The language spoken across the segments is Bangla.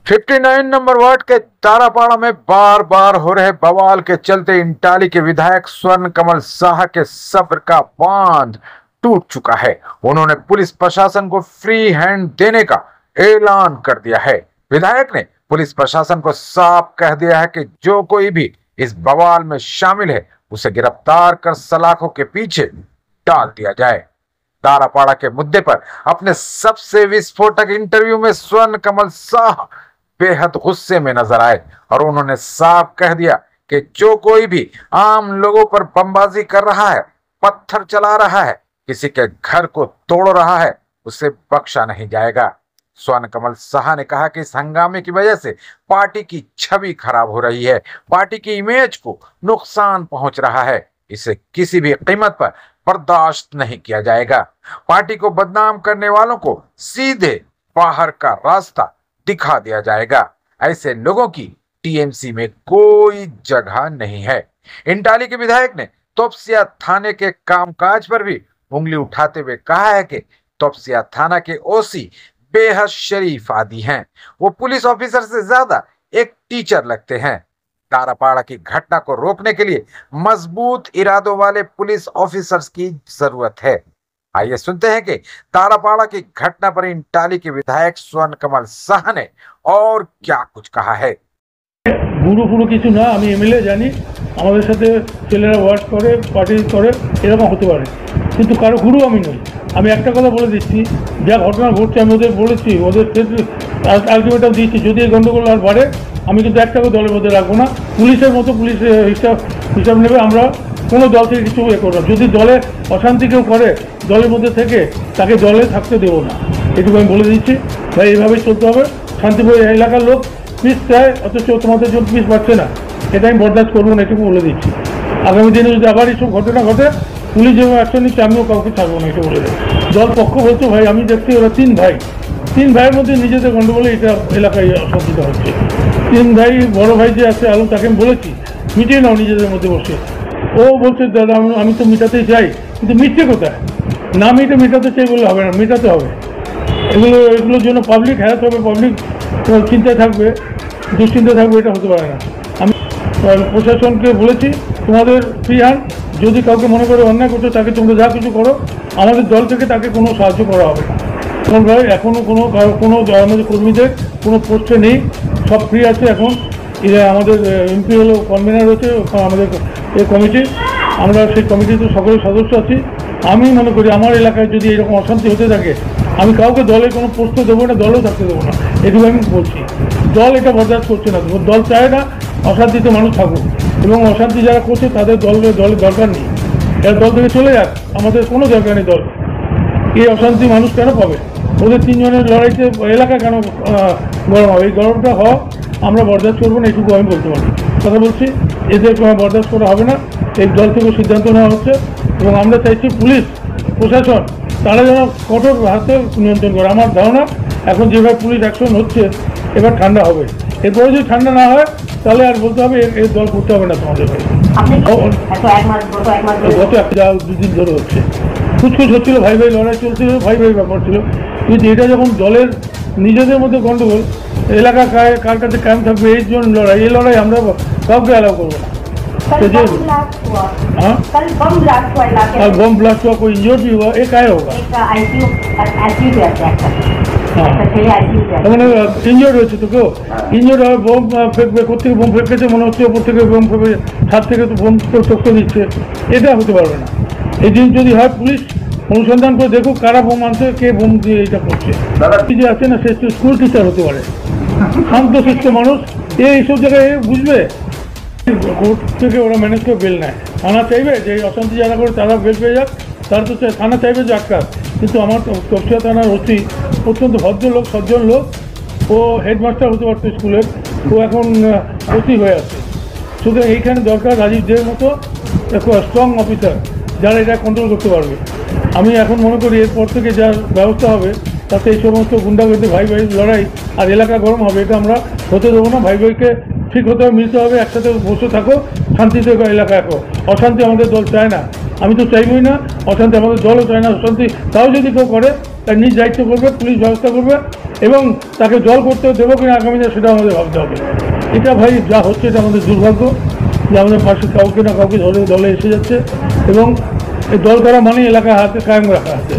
59 नंबर वार्ड के तारापाड़ा में बार बार हो रहे बवाल के चलते इंटाली के विधायक स्वर्ण कमल साह के सब्र का बांध टूट चुका है। उन्होंने पुलिस प्रशासन को फ्री हैंड देने का ऐलान कर दिया है। विधायक ने पुलिस प्रशासन को साफ कह दिया है कि जो कोई भी इस बवाल में शामिल है उसे गिरफ्तार कर सलाखों के पीछे डाल दिया जाए। तारापाड़ा के मुद्दे पर अपने सबसे विस्फोटक इंटरव्यू में स्वर्ण कमल साह बेहद गुस्से में नजर आए और उन्होंने साफ कह दिया कि जो कोई भी आम लोगों पर बमबाजी कर रहा है, पत्थर चला रहा है, किसी के घर को तोड़ रहा है, उसे बख्शा नहीं जाएगा। स्वर्ण कमल साह ने कहा कि इस हंगामे की वजह से पार्टी की छवि खराब हो रही है, पार्टी की इमेज को नुकसान पहुंच रहा है। इसे किसी भी कीमत पर बर्दाश्त नहीं किया जाएगा। पार्टी को बदनाम करने वालों को सीधे बाहर का रास्ता दिखा दिया जाएगा। ऐसे लोगों की टीएमसी में कोई जगह नहीं है। इंटाली के विधायक ने तोपसिया थाने के कामकाज पर भी उंगली उठाते हुए कहा है कि तोपसिया थाना के ओसी बेहद शरीफ आदमी हैं। वो पुलिस ऑफिसर से ज्यादा एक टीचर लगते हैं। तारापाड़ा की घटना को रोकने के लिए मजबूत इरादों वाले पुलिस ऑफिसर्स की जरूरत है। आइए सुनते हैं कि तारापाड़ा की घटना पर इंटाली के विधायक स्वर्ण कमल साह ने और क्या कुछ कहा है। गुरु गुरु किछु ना, আমি এমএলএ জানি আমাদের সাথে ছেলেরা ওয়ার্ক করে, পার্টি করে, এরকম হতে পারে, কিন্তু কারো গুরু আমি নই। আমি একটা কথা বলে দিচ্ছি, যা ঘটনা ঘটছে আমি ওদের বলেছি, ওদের আলটিমেটাম দিচ্ছি, যদি এই গন্ডগোল আর বাড়ে আমি কিন্তু একটাকে দলের মধ্যে রাখবো না। পুলিশের মতো পুলিশের হিসাব নেবে, আমরা কোনো দল থেকে কিছু করবো না। যদি দলে অশান্তি কেউ করে দলের মধ্যে থেকে তাকে দলে থাকতে দেবো না, এটুকু আমি বলে দিচ্ছি। ভাই এইভাবেই চলতে হবে। শান্তিপুর এলাকার লোক পিস চায়, অথচ তোমাদের জন্য পিস পাচ্ছে না, এটা আমি বরদাস্ত করবো না, এটুকু বলে দিচ্ছি। আগামী দিনে যদি আবার এইসব ঘটনা ঘটে পুলিশ যেভাবে অ্যাকশন নিচ্ছে আমিও কাউকে ছাড়বো না, এটা বলে দেয়। দল পক্ষ বলছে ভাই আমি দেখছি ওরা তিন ভাইয়ের মধ্যে নিজেদের গন্ডগোলে এটা এলাকায় অশান্তিটা হচ্ছে। তিন ভাই, বড় ভাই যে আছে আলু, তাকে আমি বলেছি মিটিয়ে নাও নিজেদের মধ্যে বসে। ও বলছে দাদা আমি তো মেটাতে চাই, কিন্তু মিটছে কোথায়? না মেটাতে চাই বলে হবে না, মেটাতে হবে। এগুলোর জন্য পাবলিক হ্যারাস হবে, পাবলিক চিন্তায় থাকবে, দুশ্চিন্তায় থাকবে, এটা হতে পারে না। আমি প্রশাসনকে বলেছি তোমাদের ফ্রি হ্যান্ড, যদি কাউকে মনে করে অন্যায় করছো তাকে তোমরা যা কিছু করো, আমাদের দল থেকে তাকে কোনো সাহায্য করা হবে না। কারণ ভাই এখনও কোনো আমাদের কর্মীদের কোনো পোস্টে নেই, সব ফ্রি আছে। এখন আমাদের এমপি হলো কনভেনার হচ্ছে আমাদের এই কমিটি, আমরা সেই কমিটিতে সকলের সদস্য আছি। আমি মনে করি আমার এলাকায় যদি এরকম অশান্তি হতে থাকে আমি কাউকে দলে কোনো পোস্ট দেবো না, দলেও থাকতে দেবো না, এটুকু আমি বলছি। দল এটা বরদাস্ত করছে না, দল চায় না অশান্তিতে মানুষ থাকুক, এবং অশান্তি যারা করছে তাদের দলের দরকার নেই, এরা দল থেকে চলে যাক, আমাদের কোনো দরকার নেই দল। এই অশান্তি মানুষ কেন পাবে? ওদের তিনজনের লড়াইতে এলাকা কেন গরম হবে? এই গরমটা হওয়া আমরা বরদাস্ত করবো না, এটুকু আমি বলতে পারি। কথা বলছি, এদের বরদাস্ত করা হবে না, এই দল থেকে সিদ্ধান্ত নেওয়া হচ্ছে। এবং আমরা চাইছি পুলিশ প্রশাসন তারা যেন কঠোর হাতে নিয়ন্ত্রণ করে। আমার ধারণা এখন যেভাবে পুলিশ অ্যাকশন হচ্ছে এবার ঠান্ডা হবে। এরপরে যদি ঠান্ডা না হয় তাহলে আর বলতে হবে এই দল করতে হবে না তোমাদের। গত দুদিন ধরে হচ্ছে, খুচখুচ হচ্ছিল, ভাই লড়াই চলছিল, ভাই ব্যাপার ছিল। কিন্তু এটা যখন দলের নিজেদের মধ্যে গণ্ডগোল, এলাকা কার কাছে কায়েম থাকবে এই জন্য লড়াই, এই লড়াই আমরা কাউকে অ্যালাউ করবো না। कल बम ब्लास्ट हुआ, कोई इंजर्ड भी हुआ, एक आया होगा মানে ইনজোর্ড হয়েছে তো কেউ, ইনজোর্ড হয় বোম ফেঁকবে, কোথেকে বোম ফেঁকেছে মনে হচ্ছে, ওপর থেকে বোম ফেঁকে, ছাদ থেকে তো বোম টপকে দিচ্ছে, এটা হতে পারবে না। এই জিনিস যদি হয় পুলিশ অনুসন্ধান করে দেখুক কারা বোম আনছে, কে বোম দিয়ে এটা করছে। যে আছে না সে স্কুল টিচার হতে পারে, শান্তশিষ্ট মানুষ, এইসব জায়গায় বুঝবে। কোর্ট থেকে ওরা ম্যানেজ করে বেল নেয়, থানা চাইবে যে এই অশান্তি যারা করে তারা বেল পেয়ে যাক, তারা তো থানা চাইবে যে আটকাক। কিন্তু আমার তপসিয়া থানার ওসি অত্যন্ত ভদ্রলোক, সজ্জন লোক, ও হেডমাস্টার হতে পারতো স্কুলের, ও এখন ওসি হয়ে আছে। সুতরাং এইখানে দরকার রাজীব দের মতো স্ট্রং অফিসার যারা এটা কন্ট্রোল করতে পারবে। আমি এখন মনে করি এরপর থেকে যা ব্যবস্থা হবে তাতে এই সমস্ত গুন্ডাগর্দি ভাই লড়াই আর এলাকা গরম হবে, এটা আমরা হতে দেবো না। ভাইকে ঠিক হতে হবে, মিলতে হবে, একসাথে বসে থাকো, শান্তিতে এলাকা রাখো। অশান্তি আমাদের দল চায় না, আমি তো চাইবই না, অশান্তি আমাদের দলও চায় না। অশান্তি তাও যদি কেউ করে তার নিজ দায়িত্ব করবে, পুলিশ ব্যবস্থা করবে, এবং তাকে জল করতে দেবো কিনা আগামী দিনে সেটা আমাদের ভাবতে হবে। এটা ভাই যা হচ্ছে এটা আমাদের দুর্ভাগ্য যে আমাদের পাশে কাউকে না কাউকে ধরে দলে এসে যাচ্ছে এবং এই দল করা মানে এলাকার হাতে কায়েম রাখা আছে।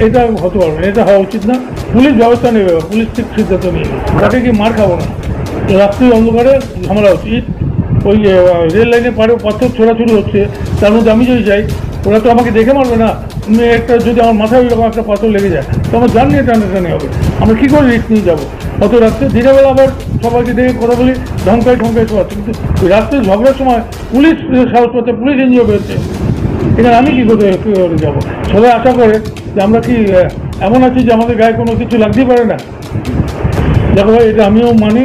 এটা হতে পারবে না, এটা হওয়া উচিত না। পুলিশ ব্যবস্থা নেবে, পুলিশ ঠিক সিদ্ধান্ত নিয়ে তাকে কি মার খাবো না। রাত্রি অন্ধকারে ঝামেলা উচিত, ওই রেল লাইনে পাড়ে পাথর ছোড়াছুড়ি হচ্ছে, তার মধ্যে আমি যদি যাই ওরা তো আমাকে দেখে মারবে না। একটা যদি আমার মাথায় ওইরকম একটা পাথর লেগে যায় তো আমার জান নিয়ে টানাটানি হবে, আমরা কী করে রিস্ক নিয়ে যাবো অত রাত্রে। দিনের বেলা আবার সবাইকে দেখে কথা বলি ঢঙ্কায় শোয়াচ্ছে, কিন্তু রাত্রে ঝগড়ার সময় পুলিশ সাহস পাচ্ছে, পুলিশ এনজিও পেয়েছে, এখানে আমি কী করে যাবো। সবাই আশা করে যে আমরা কি এমন আছি যে আমাদের গায়ে কোনো কিছু লাগতেই পারে না। দেখো ভাই, এটা আমিও মানি,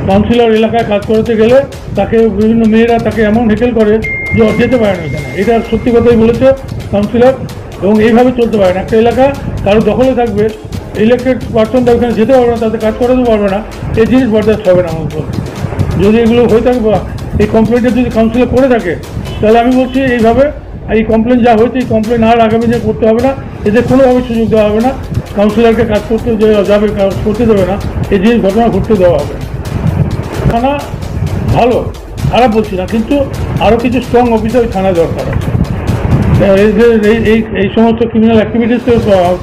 কাউন্সিলর এলাকায় কাজ করতে গেলে তাকে বিভিন্ন মেয়েরা তাকে এমন হেকেল করে যে যেতে পারে না এখানে। এটা সত্যি কথাই বলেছে কাউন্সিলর, এবং এইভাবে চলতে পারে না। একটা এলাকা কারো দখলে থাকবে, ইলেকটেড পার্সনটা ওখানে যেতে পারবে না, তাতে কাজ করাতে পারবে না, এই জিনিস বরদাস্ত হবে না আমাদের। যদি এগুলো হয়ে থাকে বা এই কমপ্লেনটা যদি কাউন্সিলর করে থাকে তাহলে আমি বলছি এইভাবে এই কমপ্লেন যা হয়েছে এই কমপ্লেন আর আগামী দিনে করতে হবে না, এদের কোনোভাবে সুযোগ দেওয়া হবে না, কাউন্সিলরকে কাজ করতে যাবে করতে দেবে না, এই জিনিস ঘটনা ঘটতে দেওয়া হবে। থানা ভালো, খারাপ বলছি না, কিন্তু আরও কিছু স্ট্রং অফিসার ওই থানা দরকার আছে। এই সমস্ত ক্রিমিনাল অ্যাক্টিভিটিসকে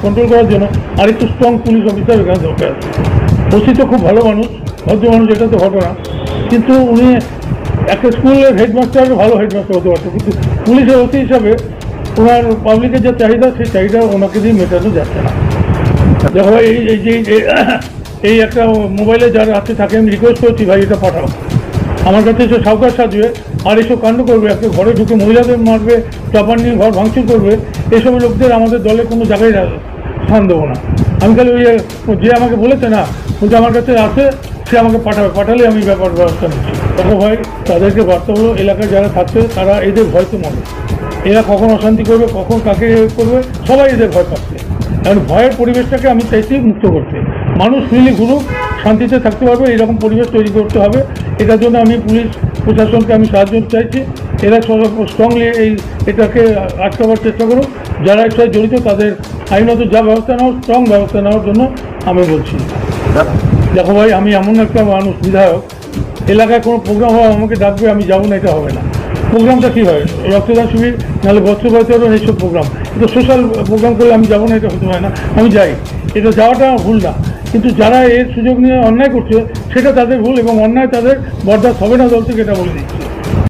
কন্ট্রোল করার জন্য আরেকটু স্ট্রং পুলিশ অফিসার এখানে দরকার আছে। ওসি তো খুব ভালো মানুষ, ভদ্র মানুষ, এটা তো ঘটনা, কিন্তু উনি একটা স্কুলের হেডমাস্টার ভালো হেডমাস্টার হতে পারতো, কিন্তু পুলিশের ওসি হিসাবে ওনার পাবলিকের যে চাহিদা সেই চাহিদা ওনাকে দিয়ে মেটানো যাচ্ছে না। দেখো এই একটা মোবাইলে যার হাতে থাকে আমি রিকোয়েস্ট করছি ভাই এটা পাঠাও আমার কাছে, এসে সাউকার সাজবে আর এসব কাণ্ড করবে, একটা ঘরে ঢুকে মহিলাদের মারবে, চাপান নিয়ে ঘর ভাঙচুর করবে, এসব লোকদের আমাদের দলে কোনো জায়গায় স্থান দেবো না। আমি খালি ওই যে আমাকে বলেছে না, বলছে আমার কাছে আছে, সে আমাকে পাঠালে আমি ব্যবস্থা নিচ্ছি। দেখো ভাই, তাদেরকে বার্তা হলো এলাকায় যারা থাকছে তারা এদের ভয়তে মনে, এরা কখন অশান্তি করবে, কখন কাকে করবে, সবাই এদের ভয় পাচ্ছে। কারণ ভয়ের পরিবেশটাকে আমি চাইছি মুক্ত করতে, মানুষ ফ্রিলি ঘুরুক, শান্তিতে থাকতে পারবে, এরকম পরিবেশ তৈরি করতে হবে। এটার জন্য আমি পুলিশ প্রশাসনকে আমি সাহায্য চাইছি, এরা স্ট্রংলি এটাকে আটকাবার চেষ্টা করুক, যারা এর সাথে জড়িত তাদের আইনত যা ব্যবস্থা নেওয়া স্ট্রং ব্যবস্থা নেওয়ার জন্য আমি বলছি। দেখো ভাই, আমি এমন একটা মানুষ বিধায়ক, এলাকায় কোনো প্রোগ্রাম হয় আমাকে ডাকবে, আমি যাবো না, এটা হবে না। প্রোগ্রামটা কী হয়, রক্তদান শিবির, নাহলে বস্ত্র বিতরণ, এইসব প্রোগ্রাম, এটা সোশ্যাল প্রোগ্রাম করলে আমি যাবো না, এটা হতে পারে না, আমি যাই, এটা যাওয়াটা ভুল না। কিন্তু যারা এর সুযোগ নিয়ে অন্যায় করছে সেটা তাদের ভুল, এবং অন্যায় তাদের বরদাস্ত হবে না দল থেকে, এটা বলে দিচ্ছি।